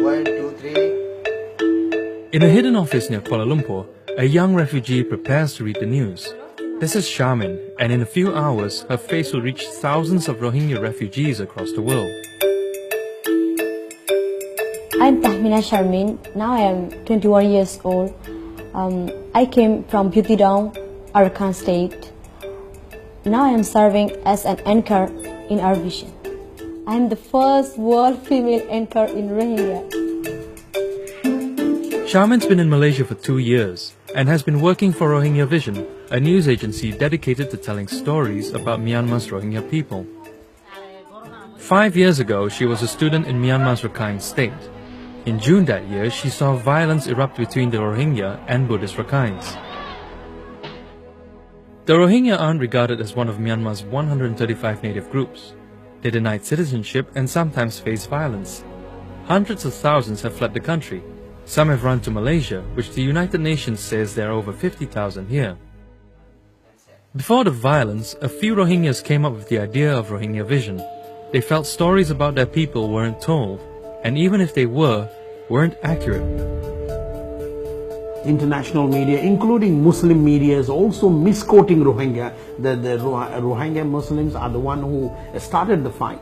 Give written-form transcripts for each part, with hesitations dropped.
1, 2, 3. In a hidden office near Kuala Lumpur, a young refugee prepares to read the news. This is Shārmīn, and in a few hours, her face will reach thousands of Rohingya refugees across the world. I'm Shārmīn. Now I am 21 years old. I came from Butidong, Arakan State. Now I am serving as an anchor in our vision. I am the first world female anchor in Rohingya. Shārmīn's been in Malaysia for 2 years and has been working for Rohingya Vision, a news agency dedicated to telling stories about Myanmar's Rohingya people. 5 years ago, she was a student in Myanmar's Rakhine State. In June that year, she saw violence erupt between the Rohingya and Buddhist Rakhines. The Rohingya aren't regarded as one of Myanmar's 135 native groups. They denied citizenship and sometimes face violence. Hundreds of thousands have fled the country. Some have run to Malaysia, which the United Nations says there are over 50,000 here. Before the violence, a few Rohingyas came up with the idea of Rohingya Vision. They felt stories about their people weren't told, and even if they weren't accurate. International media, including Muslim media, is also misquoting Rohingya. The Rohingya Muslims are the one who started the fight.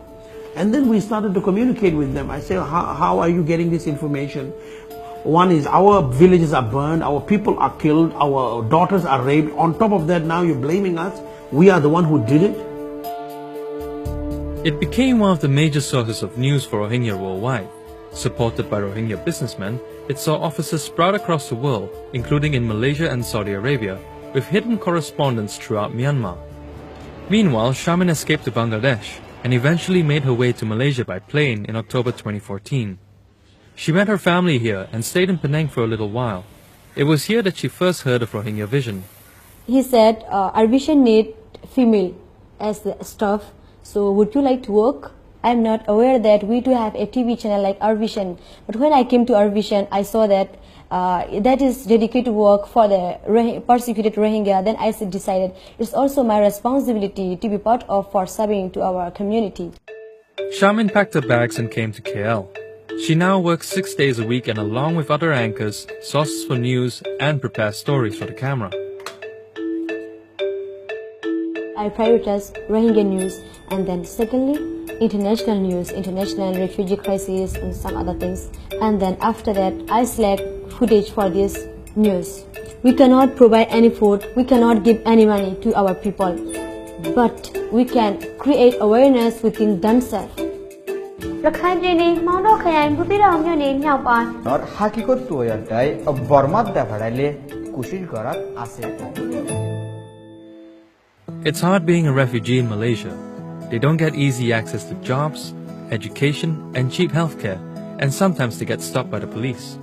And then we started to communicate with them. I say, how are you getting this information? One is our villages are burned, our people are killed, our daughters are raped. On top of that, now you're blaming us. We are the one who did it. It became one of the major sources of news for Rohingya worldwide. Supported by Rohingya businessmen, it saw offices sprout across the world, including in Malaysia and Saudi Arabia, with hidden correspondents throughout Myanmar. Meanwhile, Shārmīn escaped to Bangladesh and eventually made her way to Malaysia by plane in October 2014. She met her family here and stayed in Penang for a little while. It was here that she first heard of Rohingya Vision. He said, our vision need female as the staff, so would you like to work? I'm not aware that we do have a TV channel like Our Vision, but when I came to Our Vision, I saw that that is dedicated work for the persecuted Rohingya. Then I decided it's also my responsibility to be part of for serving to our community. Shārmīn packed her bags and came to KL. She now works 6 days a week and along with other anchors, sources for news and prepares stories for the camera. I prioritize Rohingya news, and then secondly, international news, international refugee crisis and some other things. And then after that, I select footage for this news. We cannot provide any food, we cannot give any money to our people, but we can create awareness within themselves. Not hakikot to ya dai Burma da bhadale kushish garat ase. It's hard being a refugee in Malaysia. They don't get easy access to jobs, education, and cheap healthcare, and sometimes they get stopped by the police.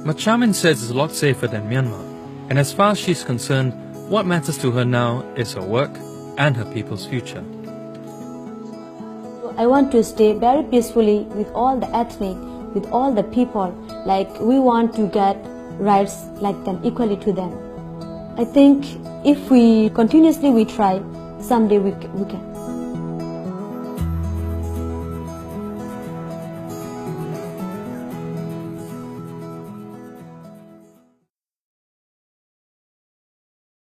But Shārmīn says it's a lot safer than Myanmar, and as far as she's concerned, what matters to her now is her work and her people's future. I want to stay very peacefully with all the ethnic, with all the people. Like we want to get rights like them, equally to them. I think if we continuously try, someday we can.